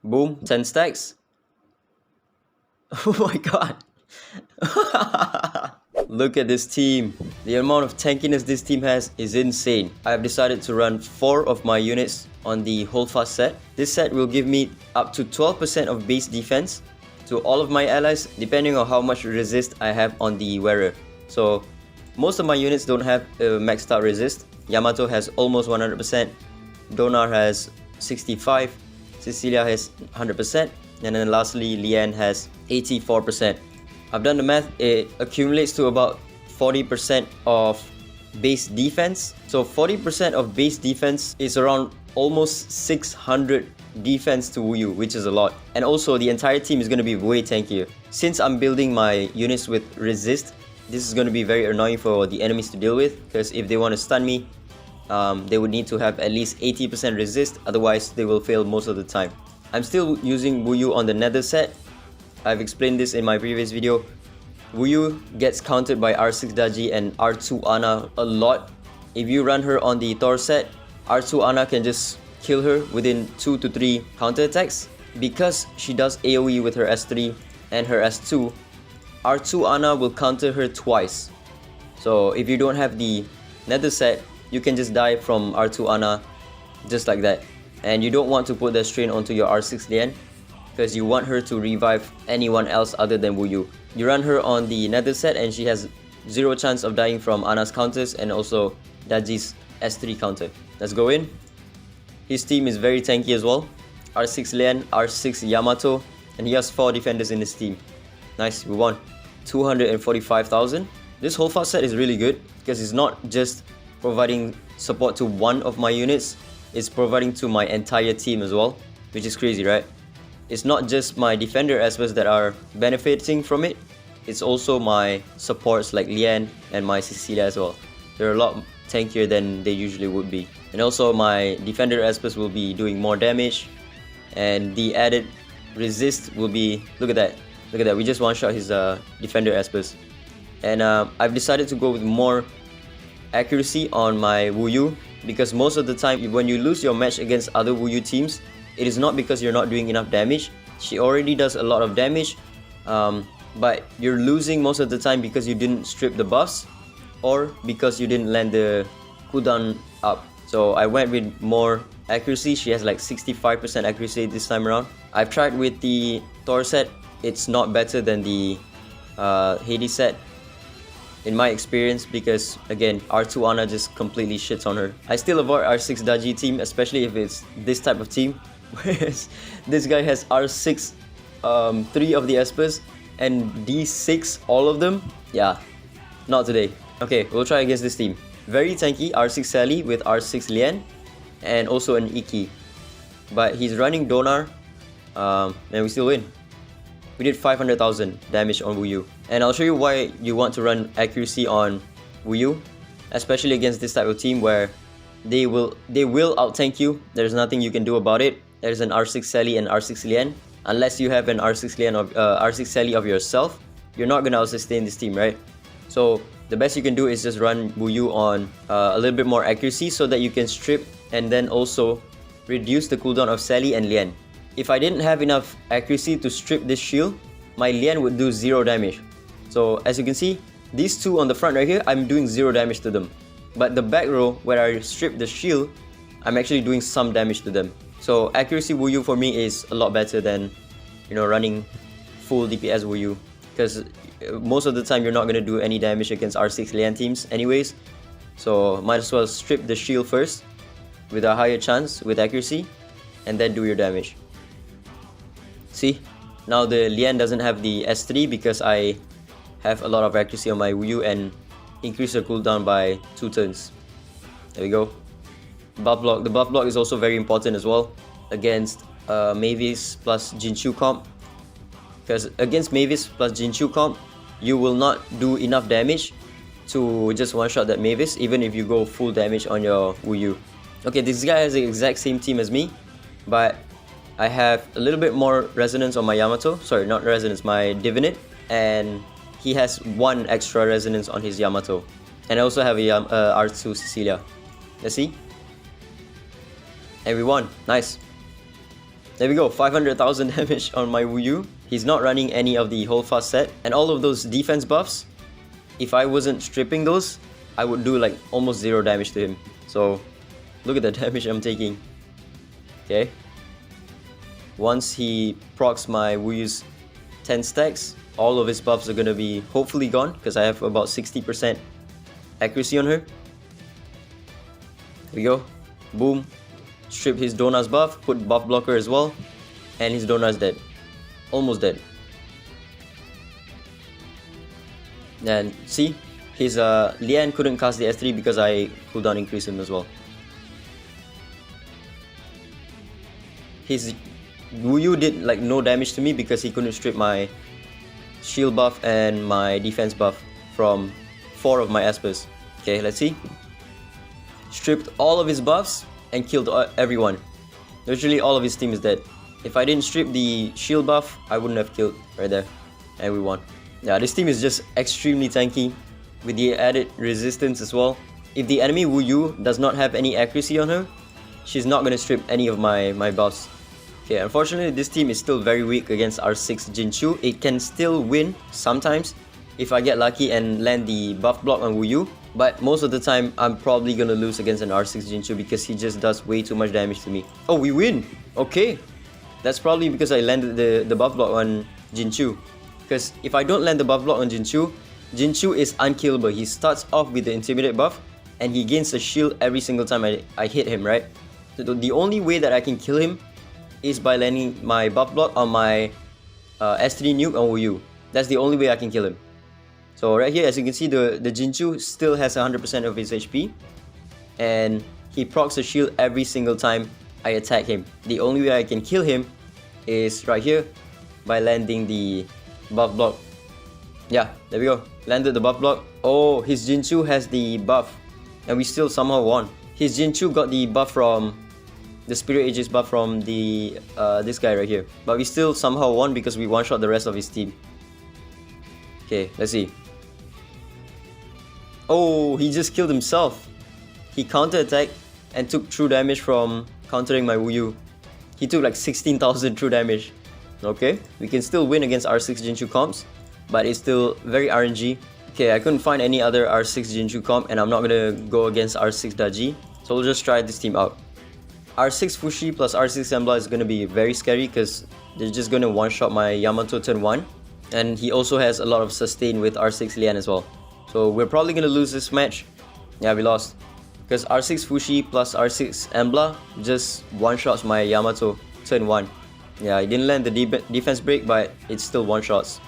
Boom, 10 stacks. Oh my god. Look at this team. The amount of tankiness this team has is insane. I have decided to run 4 of my units on the HOLDFAST set. This set will give me up to 12% of base defense to all of my allies depending on how much resist I have on the wearer. So most of my units don't have maxed out resist. Yamato has almost 100%, Donar has 65%, Cecilia has 100%, and then lastly Lian has 84%. I've done the math, it accumulates to about 40% of base defense. So 40% of base defense is around almost 600 defense to woyu, which is a lot. And also the entire team is going to be way tankier. Since I'm building my units with resist, this is going to be very annoying for the enemies to deal with, because if they want to stun me, they would need to have at least 80% resist, otherwise they will fail most of the time. I'm still using woyu on the nether set. I've explained this in my previous video. Woyu gets countered by R6 Daji and R2 Ana a lot. If you run her on the Thor set, R2 Ana can just kill her within 2 to 3 counter attacks. Because she does AoE with her S3 and her S2, R2 Ana will counter her twice. So if you don't have the nether set, you can just die from R2 Ana just like that. And you don't want to put the strain onto your R6 Lian, because you want her to revive anyone else other than woyu. You run her on the nether set and she has 0 chance of dying from Ana's counters and also Daji's S3 counter. Let's go in. His team is very tanky as well. R6 Lian, R6 Yamato, and he has 4 defenders in his team. Nice, we won. 245,000. This whole fast set is really good because it's not just providing support to one of my units, it's providing to my entire team as well, which is crazy, right? It's not just my defender aspects that are benefiting from it, it's also my supports like Lian and my Cecilia as well. They're a lot tankier than they usually would be. And also my defender aspects will be doing more damage, and the added resist will be, look at that, we just one shot his defender aspects. And I've decided to go with more accuracy on my woyu, because most of the time when you lose your match against other woyu teams, it is not because you're not doing enough damage. She already does a lot of damage, but you're losing most of the time because you didn't strip the buffs or because you didn't land the cooldown up. So I went with more accuracy. She has like 65% accuracy this time around. I've tried with the Thor set. It's not better than the Hades set in my experience, because again R2 Ana just completely shits on her. I still avoid R6 Daji team, especially if it's this type of team. Whereas this guy has R6 3 of the espers and D6 all of them. Yeah, not today. Okay, we'll try against this team. Very tanky R6 Sally with R6 Lian and also an Iki, but he's running Donar, and we still win. We did 500,000 damage on woyu, and I'll show you why you want to run accuracy on woyu, especially against this type of team where they will out-tank you. There's nothing you can do about it. There's an R6 Sally and R6 Lian. Unless you have an R6 Lian of R6 Sally of yourself, you're not gonna out-sustain this team, right? So the best you can do is just run woyu on a little bit more accuracy so that you can strip and then also reduce the cooldown of Sally and Lian. If I didn't have enough accuracy to strip this shield, my Lian would do 0 damage. So as you can see, these two on the front right here, I'm doing 0 damage to them. But the back row, where I strip the shield, I'm actually doing some damage to them. So accuracy woyu for me is a lot better than, you know, running full DPS woyu, because most of the time you're not going to do any damage against R6 Lian teams anyways. So might as well strip the shield first with a higher chance with accuracy, and then do your damage. See, now the Lian doesn't have the S3 because I have a lot of accuracy on my woyu and increase the cooldown by 2 turns. There we go. Buff block. The buff block is also very important as well against Mavis plus Ginchu comp, because against Mavis plus Ginchu comp, you will not do enough damage to just one shot that Mavis, even if you go full damage on your woyu. Okay, this guy has the exact same team as me, but I have a little bit more resonance on my Yamato. Sorry, not resonance, my Divinate. And he has 1 extra resonance on his Yamato. And I also have a R2 Cecilia. Let's see. And we won. Nice. There we go, 500,000 damage on my woyu. He's not running any of the HOLDFAST set. And all of those defense buffs, if I wasn't stripping those, I would do like almost 0 damage to him. So look at the damage I'm taking. Okay. Once he procs my woyu's 10 stacks, all of his buffs are gonna be hopefully gone because I have about 60% accuracy on her. There we go. Boom. Strip his Donna's buff, put buff blocker as well, and his Donna's dead. Almost dead. And see, his Lian couldn't cast the S3 because I cooldown increased him as well. His woyu did like no damage to me because he couldn't strip my shield buff and my defense buff from 4 of my espers. Okay, let's see. Stripped all of his buffs and killed everyone. Literally all of his team is dead. If I didn't strip the shield buff, I wouldn't have killed right there. And we won. Yeah, this team is just extremely tanky with the added resistance as well. If the enemy woyu does not have any accuracy on her, she's not gonna strip any of my buffs. Okay, unfortunately this team is still very weak against R6 Ginchu. It can still win sometimes if I get lucky and land the buff block on woyu. But most of the time, I'm probably gonna lose against an R6 Ginchu because he just does way too much damage to me. Oh, we win! Okay. That's probably because I landed the buff block on Ginchu. Because if I don't land the buff block on Ginchu, Ginchu is unkillable. He starts off with the Intimidate buff and he gains a shield every single time I hit him, right? So the only way that I can kill him is by landing my buff block on my S3 nuke on woyu. That's the only way I can kill him. So right here, as you can see, the Ginchu still has 100% of his HP. And he procs a shield every single time I attack him. The only way I can kill him is right here by landing the buff block. Yeah, there we go. Landed the buff block. Oh, his Ginchu has the buff. And we still somehow won. His Ginchu got the buff from... the Spirit Aegis buff from the this guy right here. But we still somehow won because we one-shot the rest of his team. Okay, let's see. Oh, he just killed himself. He counter-attacked and took true damage from countering my woyu. He took like 16,000 true damage. Okay, we can still win against R6 Ginchu comps, but it's still very RNG. Okay, I couldn't find any other R6 Ginchu comp and I'm not gonna go against R6 Daji. So we'll just try this team out. R6 Fushi plus R6 Embla is gonna be very scary because they're just gonna one-shot my Yamato turn 1. And he also has a lot of sustain with R6 Lian as well. So we're probably gonna lose this match. Yeah, we lost. Because R6 Fushi plus R6 Embla just one-shots my Yamato turn 1. Yeah, he didn't land the defense break, but it's still one-shots.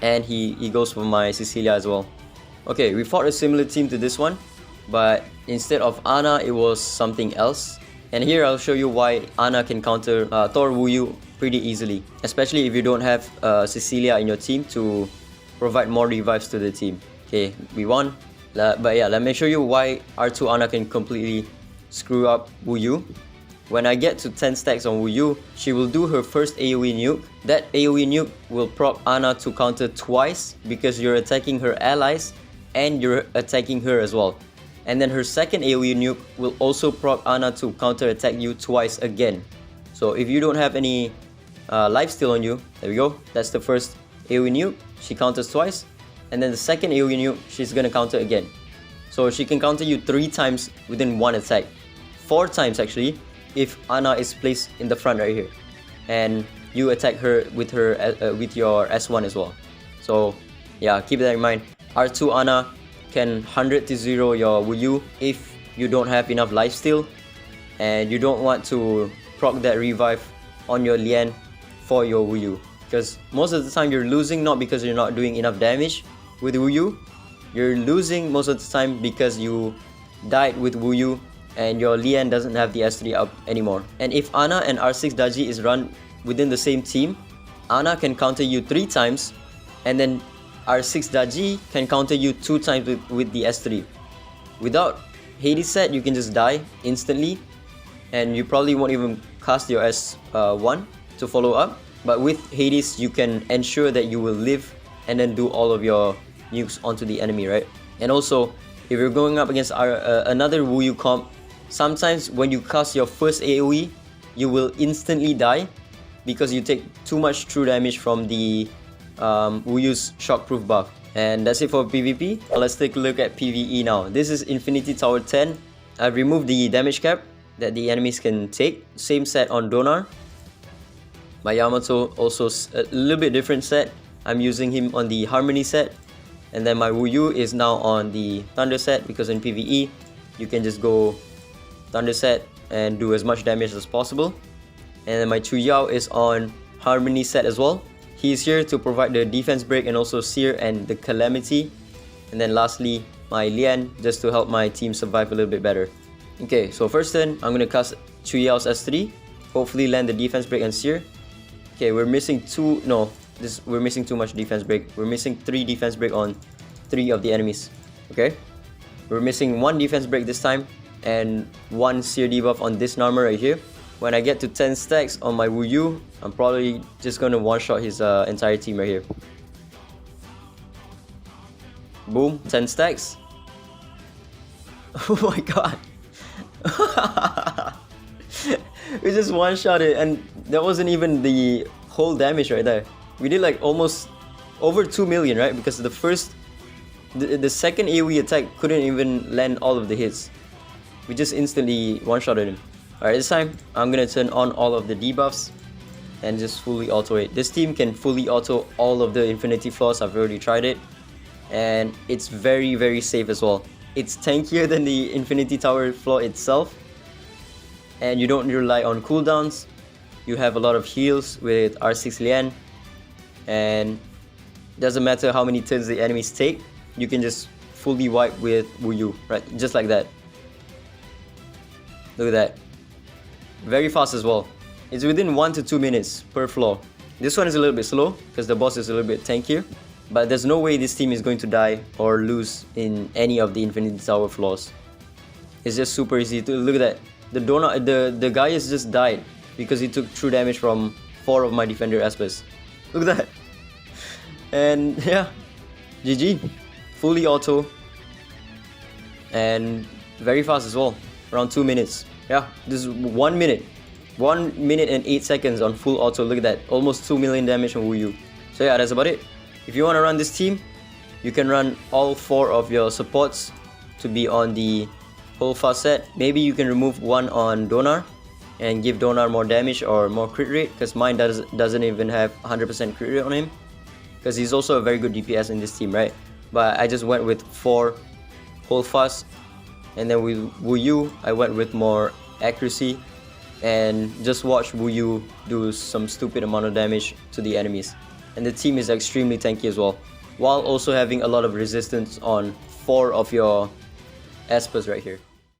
And he goes for my Cecilia as well. Okay, we fought a similar team to this one, but instead of Ana, it was something else. And here I'll show you why Ana can counter Thor woyu pretty easily, especially if you don't have Cecilia in your team to provide more revives to the team. Okay, we won. But yeah, let me show you why R2 Ana can completely screw up woyu. When I get to 10 stacks on woyu, she will do her first AoE nuke. That AoE nuke will proc Ana to counter twice because you're attacking her allies and you're attacking her as well. And then her second AoE nuke will also proc Ana to counter attack you twice again. So if you don't have any lifesteal on you, there we go. That's the first AoE nuke. She counters twice. And then the second AoE nuke, she's gonna counter again. So she can counter you 3 times within one attack. 4 times actually, if Ana is placed in the front right here. And you attack her with your S1 as well. So yeah, keep that in mind. R2 Ana can 100 to 0 your woyu if you don't have enough lifesteal and you don't want to proc that revive on your Lian for your woyu. Because most of the time you're losing not because you're not doing enough damage with woyu. You're losing most of the time because you died with woyu and your Lian doesn't have the S3 up anymore. And if Ana and R6 Daji is run within the same team, Ana can counter you 3 times and then R6 Daji can counter you 2 times with the S3. Without Hades set, you can just die instantly and you probably won't even cast your S1 to follow up. But with Hades, you can ensure that you will live and then do all of your nukes onto the enemy, right? And also, if you're going up against another woyu comp, sometimes when you cast your first AoE, you will instantly die because you take too much true damage from the Woyu's shockproof buff. And that's it for PvP. Let's take a look at PvE now. This is Infinity Tower 10. I've removed the damage cap that the enemies can take. Same set on Donar. My Yamato also a little bit different set. I'm using him on the Harmony set. And then my Woyu is now on the Thunder set, because in PvE you can just go Thunder set and do as much damage as possible. And then my Chuyao is on Harmony set as well. He's here to provide the defense break and also Seer and the Calamity. And then lastly, my Lian, just to help my team survive a little bit better. Okay, so first turn, I'm gonna cast Chuyao's S3. Hopefully land the defense break and Seer. Okay, we're missing we're missing too much defense break. We're missing 3 defense break on 3 of the enemies. Okay, we're missing 1 defense break this time and 1 Seer debuff on this Narmer right here. When I get to 10 stacks on my Woyu, I'm probably just gonna one-shot his entire team right here. Boom, 10 stacks. Oh my god. We just one-shot it, and that wasn't even the whole damage right there. We did like almost over 2 million, right? Because the second AoE attack couldn't even land all of the hits. We just instantly one-shotted him. Alright, this time I'm gonna turn on all of the debuffs and just fully auto it. This team can fully auto all of the Infinity Floors. I've already tried it, and it's very, very safe as well. It's tankier than the Infinity Tower floor itself, and you don't rely on cooldowns. You have a lot of heals with R6 Lian, and doesn't matter how many turns the enemies take, you can just fully wipe with Woyu, right? Just like that. Look at that. Very fast as well. It's within 1 to 2 minutes per floor. This one is a little bit slow because the boss is a little bit tankier, but there's no way this team is going to die or lose in any of the Infinity Tower floors. It's just super easy to look at that. The guy has just died because he took true damage from 4 of my defender Espers. Look at that. And yeah, GG. Fully auto and very fast as well. Around 2 minutes. Yeah, this is 1 minute. 1 minute and 8 seconds on full auto. Look at that. Almost 2 million damage on Woyu. So yeah, that's about it. If you want to run this team, you can run all 4 of your supports to be on the HOLDFAST set. Maybe you can remove 1 on Donar and give Donar more damage or more crit rate, because mine doesn't even have 100% crit rate on him, because he's also a very good DPS in this team, right? But I just went with 4 HOLDFAST. And then with Woyu, I went with more accuracy and just watch Woyu do some stupid amount of damage to the enemies. And the team is extremely tanky as well, while also having a lot of resistance on 4 of your Espers right here.